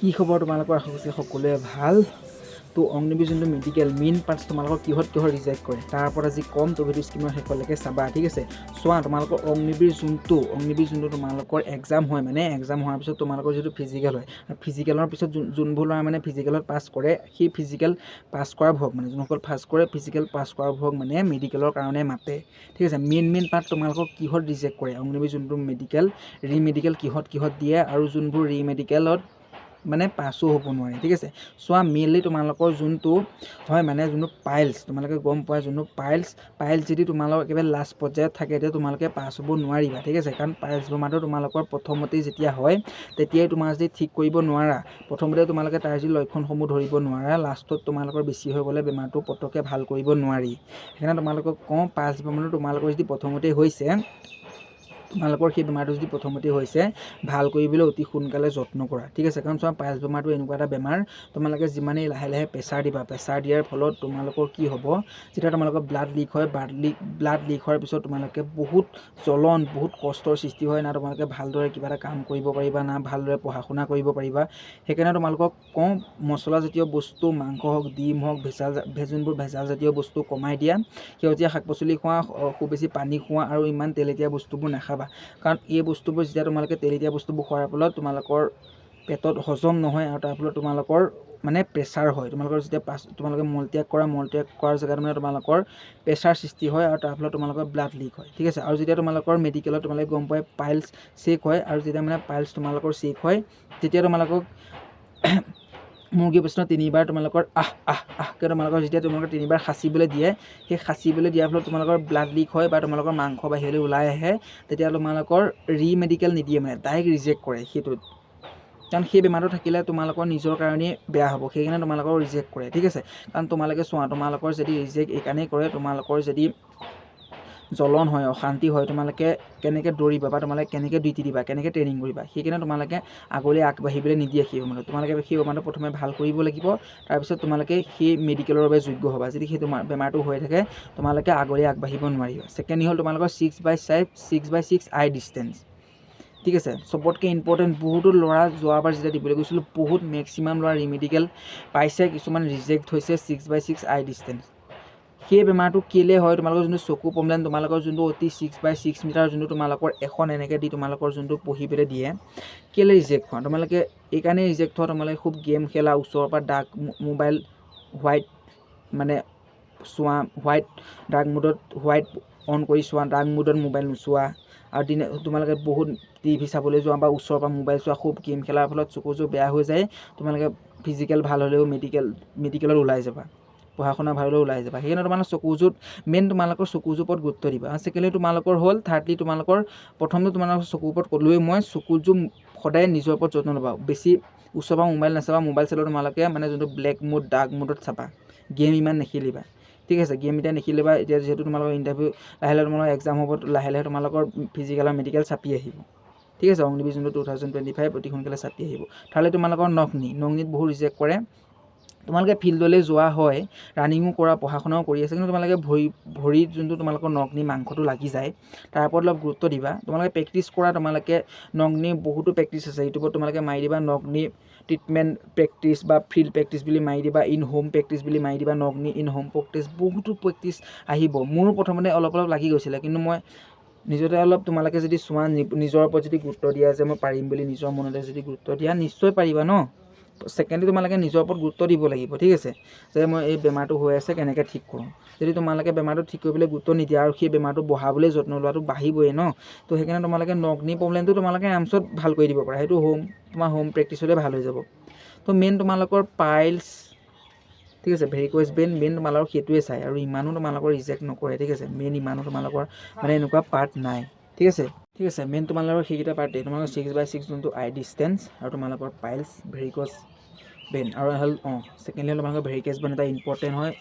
কি খবৰ তোমালোকৰ? আশা কৰিছোঁ সকলোৱে ভাল। তো অগ্নিবীৰ যোনটো মেডিকেল মেইন পাৰ্টছ তোমালোকৰ কিহত ৰিজেক্ট কৰে তাৰ ওপৰত আজি কম। তো ভিডিঅ' স্ক্ৰীনৰ শেষলৈকে চাবা, ঠিক আছে। চোৱা, তোমালোকৰ অগ্নিবীৰ যোনটো তোমালোকৰ এক্সাম হয়, মানে এক্সাম হোৱাৰ পিছত তোমালোকৰ যিটো ফিজিকেল হয়, ফিজিকেলৰ পিছত যোনবোৰ ল'ৰা মানে ফিজিকেলত পাছ কৰে, সেই ফিজিকেল পাছ কৰা ভোগ মানে যোনসকল পাছ কৰে ফিজিকেল পাছ কৰা ভোগ মানে মেডিকেলৰ কাৰণে মাতে, ঠিক আছে। মেইন পাৰ্ট তোমালোকক কিহত ৰিজেক্ট কৰে, অগ্নিবীৰ যোনটো মেডিকেল ৰিমেডিকেল কিহত দিয়ে, আৰু যোনবোৰ ৰিমেডিকেলত মানে পাছো হ'ব নোৱাৰে, ঠিক আছে। চোৱা, মেইনলি তোমালোকৰ যোনটো হয় মানে যোনটো পাইলছ, তোমালোকে গম পোৱা যোনটো পাইলছ যদি তোমালোকৰ একেবাৰে লাষ্ট পৰ্যায়ত থাকে তেতিয়া তোমালোকে পাছ হ'ব নোৱাৰিবা, ঠিক আছে। কাৰণ পাইলছ বেমাৰটো তোমালোকৰ প্ৰথমতেই যেতিয়া হয় তেতিয়াই তোমাৰ যদি ঠিক কৰিব নোৱাৰা, প্ৰথমতে তোমালোকে তাৰ যি লক্ষণসমূহ ধৰিব নোৱাৰা, লাষ্টত তোমালোকৰ বেছি হৈ গ'লে বেমাৰটো পটককৈ ভাল কৰিব নোৱাৰি। সেইকাৰণে তোমালোকক কওঁ, পাইলছ বেমাৰটো তোমালোকৰ যদি প্ৰথমতেই হৈছে, তোমালোকৰ সেই বেমাৰটো যদি প্ৰথমতে হৈছে ভাল কৰিবলৈ অতি সোনকালে যত্ন কৰা, ঠিক আছে। কাৰণ চোৱা, পাইলছ বেমাৰটো এনেকুৱা এটা বেমাৰ, তোমালোকে যিমানেই লাহে প্ৰেছাৰ দিবা, প্ৰেছাৰ দিয়াৰ ফলত তোমালোকৰ কি হ'ব, যেতিয়া তোমালোকৰ ব্লাড লিক হয়, ব্লাড লিক হোৱাৰ পিছত তোমালোকে বহুত জ্বলন, বহুত কষ্টৰ সৃষ্টি হয়, না তোমালোকে ভালদৰে কিবা এটা কাম কৰিব পাৰিবা, না ভালদৰে পঢ়া শুনা কৰিব পাৰিবা। সেইকাৰণে তোমালোকক কওঁ, মছলাজাতীয় বস্তু, মাংস হওক, ডিম হওক, যোনবোৰ ভেজাল জাতীয় বস্তু কমাই দিয়া, সেউজীয়া শাক পাচলি খোৱা, খুব বেছি পানী খোৱা, আৰু ইমান তেলেতীয়া বস্তুবোৰ নাখাবা। কাৰণ এই বস্তুবোৰ যেতিয়া তোমালোকে তেলেতীয়া বস্তুবোৰ খোৱাৰ ফলত তোমালোকৰ পেটত হজম নহয়, আৰু তাৰ ফলত তোমালোকৰ মানে প্ৰেছাৰ হয়। তোমালোকৰ যেতিয়া তোমালোকে মলত্যাগ কৰাৰ জেগাত মানে তোমালোকৰ প্ৰেছাৰ সৃষ্টি হয়, আৰু তাৰ ফলত তোমালোকৰ ব্লাড লিক হয়, ঠিক আছে। আৰু যেতিয়া তোমালোকৰ মেডিকেলত তোমালোকে গম পাই পাইলছ চেক হয়, আৰু যেতিয়া মানে পাইলছ তোমালোকৰ চেক হয়, তেতিয়া তোমালোকক মুৰ্গী প্ৰশ্ন 3বাৰ তোমালোকৰ আহকৈ তোমালোকৰ যেতিয়া তোমালোকৰ 3বাৰ সাঁচিবলৈ দিয়ে, সেই সাঁচিবলৈ দিয়াৰ ফলত তোমালোকৰ ব্লাড লিক হয়, বা তোমালোকৰ মাংস বাহিৰলৈ ওলাই আহে, তেতিয়া তোমালোকৰ ৰিমেডিকেল নিদিয়ে, মানে ডাইৰেক্ট ৰিজেক্ট কৰে সেইটোত। কাৰণ সেই বেমাৰটো থাকিলে তোমালোকৰ নিজৰ কাৰণেই বেয়া হ'ব, সেইকাৰণে তোমালোকৰ ৰিজেক্ট কৰে, ঠিক আছে। কাৰণ তোমালোকে চোৱা, তোমালোকৰ যদি ৰিজেক্ট এইকাৰণেই কৰে, তোমালোকৰ যদি জ্বলন হয়, অশান্তি হয়, তোমালোকে কেনেকৈ দৌৰিবা, বা তোমালোকে কেনেকৈ ডিউটি দিবা, কেনেকৈ ট্ৰেইনিং কৰিবা, সেইকাৰণে তোমালোকে আগলৈ আগবাঢ়িবলৈ নিদিয়ে সেই বেমাৰটো। তোমালোকে সেই বেমাৰটো প্ৰথমে ভাল কৰিব লাগিব, তাৰপিছত তোমালোকে সেই মেডিকেলৰ বাবে যোগ্য হ'বা। যদি সেই বেমাৰটো হৈ থাকে, তোমালোকে আগলৈ আগবাঢ়িব নোৱাৰিবা। ছেকেণ্ড হ'ল তোমালোকৰ 6x6 আই ডিষ্টেঞ্চ, ঠিক আছে। চবতকৈ ইম্পৰ্টেণ্ট, বহুতো ল'ৰা যোৱাবাৰ যেতিয়া দিবলৈ গৈছিলোঁ, বহুত মেক্সিমাম ল'ৰা ৰিমেডিকেল পাইছে, কিছুমান ৰিজেক্ট হৈছে 6x6 আই ডিষ্টেঞ্চ। সেই বেমাৰটো কেলৈ হয়, তোমালোকৰ যোনটো চকু প্ৰব্লেম, তোমালোকৰ যোনটো অতি 6x6 মিটাৰ যোনটো তোমালোকৰ এখন এনেকৈ দি তোমালোকৰ যোনটো পঢ়িবলৈ দিয়ে, কেলৈ ৰিজেক্ট হোৱা, তোমালোকে এইকাৰণেই ৰিজেক্ট হোৱা, তোমালোকে খুব গেম খেলা, ওচৰৰ পৰা ডাৰ্ক মোবাইল হোৱাইট মানে চোৱা, ডাৰ্ক মোডত হোৱাইট অন কৰি চোৱা, ডাৰ্ক মোডত মোবাইল নোচোৱা, আৰু তোমালোকে বহুত টিভি চাবলৈ যোৱা, বা ওচৰৰ পৰা মোবাইল চোৱা, খুব গেম খেলাৰ ফলত চকুযোৰ বেয়া হৈ যায়। তোমালোকে ফিজিকেল ভাল হ'লেও মেডিকেলত ওলাই যাবা, পঢ়া শুনা ভাল হ'লেও ওলাই যাবা। সেইকাৰণে তোমালোকৰ চকুযোৰ মেইন, তোমালোকৰ চকুযোৰ ওপৰত গুৰুত্ব দিবা। আৰু ছেকেণ্ডলি তোমালোকৰ হ'ল, থাৰ্ডলি তোমালোকৰ প্ৰথমতে তোমালোকৰ চকুৰ ওপৰত ক'লোৱেই মই, চকুযোৰ সদায় নিজৰ ওপৰত যত্ন ল'বা। বেছি ওচৰৰ পৰা মোবাইল নাচাবা, মোবাইল চালেও তোমালোকে মানে যোনটো ব্লেক মোড, ডাৰ্ক মোডত চাবা, গেম ইমান নেখেলিবা, ঠিক আছে। গেম এতিয়া নেখেলিবা, এতিয়া যিহেতু তোমালোকৰ ইণ্টাৰভিউ লাহে তোমালোকৰ এক্সাম হ'ব, লাহে তোমালোকৰ ফিজিকেল আৰু মেডিকেল চাপি আহিব, ঠিক আছে। অগ্নিবীৰ যোনটো 2025 অতি সোনকালে চাপি আহিব। তাহলে তোমালোকৰ নগ্নিত বহুত ৰিজেক্ট কৰে। তোমালোকে ফিল্ডলৈ যোৱা হয়, ৰানিঙো কৰা, পঢ়া শুনাও কৰি আছে, কিন্তু তোমালোকে ভৰিত যোনটো তোমালোকৰ নগ্নি মাংসটো লাগি যায়, তাৰ ওপৰত অলপ গুৰুত্ব দিবা। তোমালোকে প্ৰেক্টিছ কৰা, তোমালোকে নগ্নি বহুতো প্ৰেক্টিছ আছে, ইউটিউবত তোমালোকে মাৰি দিবা নগ্নি ট্ৰিটমেণ্ট প্ৰেক্টিছ, বা ফিল্ড প্ৰেক্টিছ বুলি মাৰি দিবা, ইন হোম প্ৰেক্টিছ বুলি মাৰি দিবা, নগ্নি ইন হোম প্ৰেক্টিছ, বহুতো প্ৰেক্টিছ আহিব। মোৰো প্ৰথমতে অলপ লাগি গৈছিলে, কিন্তু মই নিজতে অলপ, তোমালোকে যদি চোৱা, নিজৰ ওপৰত যদি গুৰুত্ব দিয়া যে মই পাৰিম বুলি, নিজৰ মনতে যদি গুৰুত্ব দিয়া, নিশ্চয় পাৰিবা ন। ছেকেণ্ডলি তোমালোকে নিজৰ ওপৰত গুৰুত্ব দিব লাগিব, ঠিক আছে, যে মই এই বেমাৰটো হৈ আছে, কেনেকৈ ঠিক কৰোঁ। যদি তোমালোকে বেমাৰটো ঠিক কৰিবলৈ গুৰুত্ব নিদিয়া, আৰু সেই বেমাৰটো বঢ়াবলৈ যত্ন লোৱাটো বাঢ়িবই ন। তো সেইকাৰণে তোমালোকে নগ্নি প্ৰব্লেমটো তোমালোকে আৰামছত ভাল কৰি দিব পাৰা, সেইটো তোমাৰ হোম প্ৰেক্টিছতে ভাল হৈ যাব। তো মেইন তোমালোকৰ পাইলছ, ঠিক আছে, ভেৰিক'জ ভেইন, মেইন তোমালোকৰ সেইটোৱে চাই, আৰু ইমানো তোমালোকৰ ৰিজেক্ট নকৰে, ঠিক আছে। মেইন ইমানো তোমালোকৰ মানে এনেকুৱা পাৰ্ট নাই, ঠিক আছে। মেইন তোমালোকৰ সেইকেইটা পাৰ্টেই, তোমালোকৰ 6x6 যোনটো আই ডিষ্টেঞ্চ, আৰু তোমালোকৰ পাইলছ, ভেৰিক'জ ভেইন, আৰু হ'ল ছেকেণ্ডলি হ'ল তোমালোকৰ ভেৰিক'জ ভেইন, এটা ইম্পৰ্টেণ্ট হয়।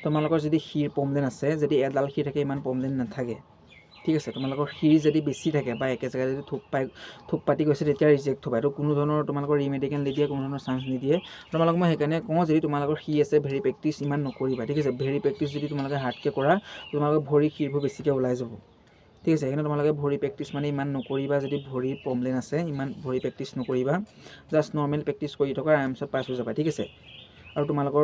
তোমালোকৰ যদি শিৰ প্ৰব্লেম আছে, যদি এডাল শিৰ থাকে, ইমান প্ৰব্লেম নাথাকে, ঠিক আছে। তোমালোকৰ শিৰ যদি বেছি থাকে, বা একে জেগাত যদি থোপ পাতি গৈছে, তেতিয়া ৰিজেক্ট হ'বা। এইটো কোনো ধৰণৰ তোমালোকৰ ৰিমেডিকেল নিদিয়ে, কোনো ধৰণৰ চান্স নিদিয়ে। তোমালোকক মই সেইকাৰণে কওঁ, যদি তোমালোকৰ শিৰ আছে, ভেৰি প্ৰেক্টিছ ইমান নকৰিবা, ঠিক আছে। ভেৰি প্ৰেক্টিছ যদি তোমালোকে হাৰ্ডকৈ কৰা, তোমালোকৰ ভৰি শিৰবোৰ বেছিকৈ ওলাই যাব, ঠিক আছে। সেইকাৰণে তোমালোকে ভৰি প্ৰেক্টিছ মানে ইমান নকৰিবা, যদি ভৰিৰ প্ৰব্লেম আছে ইমান ভৰি প্ৰেক্টিছ নকৰিবা, জাষ্ট নৰ্মেল প্ৰেক্টিছ কৰি থকা, আৰামছত পাছ হৈ যাবা। ঠিক আছে। আৰু তোমালোকৰ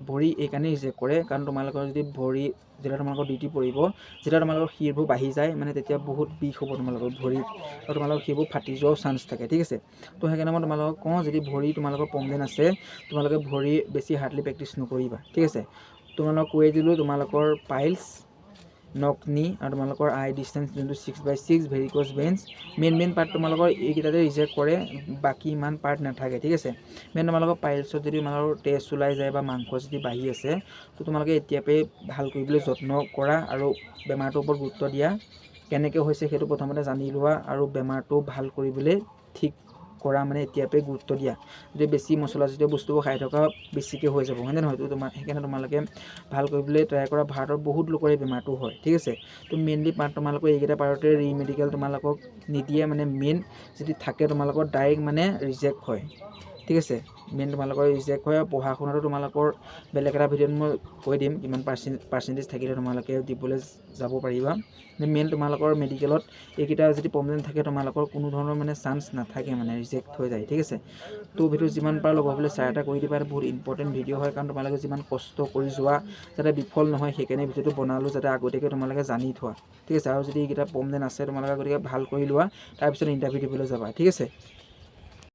ভৰি এইকাৰণেই ৰিজেক্ট কৰে কাৰণ তোমালোকৰ যদি ভৰি যেতিয়া তোমালোকৰ ডিউটি পৰিব, যেতিয়া তোমালোকৰ শিৰবোৰ বাঢ়ি যায় মানে তেতিয়া বহুত বিষ হ'ব তোমালোকৰ ভৰিত, আৰু তোমালোকৰ শিৰবোৰ ফাটি যোৱাও চান্স থাকে। ঠিক আছে। তো সেইকাৰণে মই তোমালোকক কওঁ যদি ভৰি তোমালোকৰ প্ৰব্লেম আছে তোমালোকে ভৰি বেছি হাৰ্ডলি প্ৰেক্টিছ নকৰিবা। ঠিক আছে। তোমালোকক কৈ দিলোঁ তোমালোকৰ পাইলছ, নক নি আৰু তোমালোকৰ আই ডিষ্টেঞ্চ যোনটো 6x6 ভেৰিক'জ ভেইনছ, মেইন পাৰ্ট তোমালোকৰ এইকেইটাতে ৰিজেক্ট কৰে, বাকী ইমান পাৰ্ট নাথাকে। ঠিক আছে। মেইন তোমালোকৰ পাইলছত যদি তোমালোকৰ তেজ ওলাই যায় বা মাংস যদি বাঢ়ি আছে তো তোমালোকে এতিয়াৰ পৰাই ভাল কৰিবলৈ যত্ন কৰা আৰু বেমাৰটোৰ ওপৰত গুৰুত্ব দিয়া। কেনেকৈ হৈছে সেইটো প্ৰথমতে জানি লোৱা আৰু বেমাৰটো ভাল কৰিবলৈ ঠিক কৰা, মানে এতিয়াৰ পৰাই গুৰুত্ব দিয়া। যদি বেছি মছলাজাতীয় বস্তুবোৰ খাই থকা বেছিকৈ হৈ যাব, হয়নে নহয়? তো সেইকাৰণে তোমালোকে ভাল কৰিবলৈ ট্ৰাই কৰা। ভাৰতত বহুত লোকৰ এই বেমাৰটো হয়। ঠিক আছে। তো মেইনলি পাৰ্ট তোমালোকৰ এইকেইটা পাৰ্টতে ৰিমেডিকেল তোমালোকক নিদিয়ে, মানে মেইন যদি থাকে তোমালোকৰ ডাইৰেক্ট মানে ৰিজেক্ট হয়। ঠিক আছে। মেইন তোমালোকৰ ৰিজেক্ট হয়। আৰু পঢ়া শুনাটো তোমালোকৰ বেলেগ এটা ভিডিঅ'ত মই কৈ দিম কিমান পাৰ্চেণ্টেজ থাকিলে তোমালোকে দিবলৈ যাব পাৰিবা। মেইন তোমালোকৰ মেডিকেলত এইকেইটা যদি প্ৰব্লেম থাকে তোমালোকৰ কোনো ধৰণৰ মানে চান্স নাথাকে, মানে ৰিজেক্ট হৈ যায়। ঠিক আছে। তো ভিডিঅ' যিমান পাৰা লগাবলৈ শ্বেয়াৰ এটা কৰি দিবা। এটা বহুত ইম্পৰ্টেণ্ট ভিডিঅ' হয় কাৰণ তোমালোকে যিমান কষ্ট কৰি যোৱা যাতে বিফল নহয় সেইকাৰণে ভিডিঅ'টো বনালোঁ, যাতে আগতীয়াকৈ তোমালোকে জানি থোৱা। ঠিক আছে। আৰু যদি এইকেইটা প্ৰব্লেম আছে তোমালোকে আগতীয়াকৈ ভাল কৰি লোৱা, তাৰপিছত ইণ্টাৰভিউ দিবলৈ যাবা। ঠিক আছে।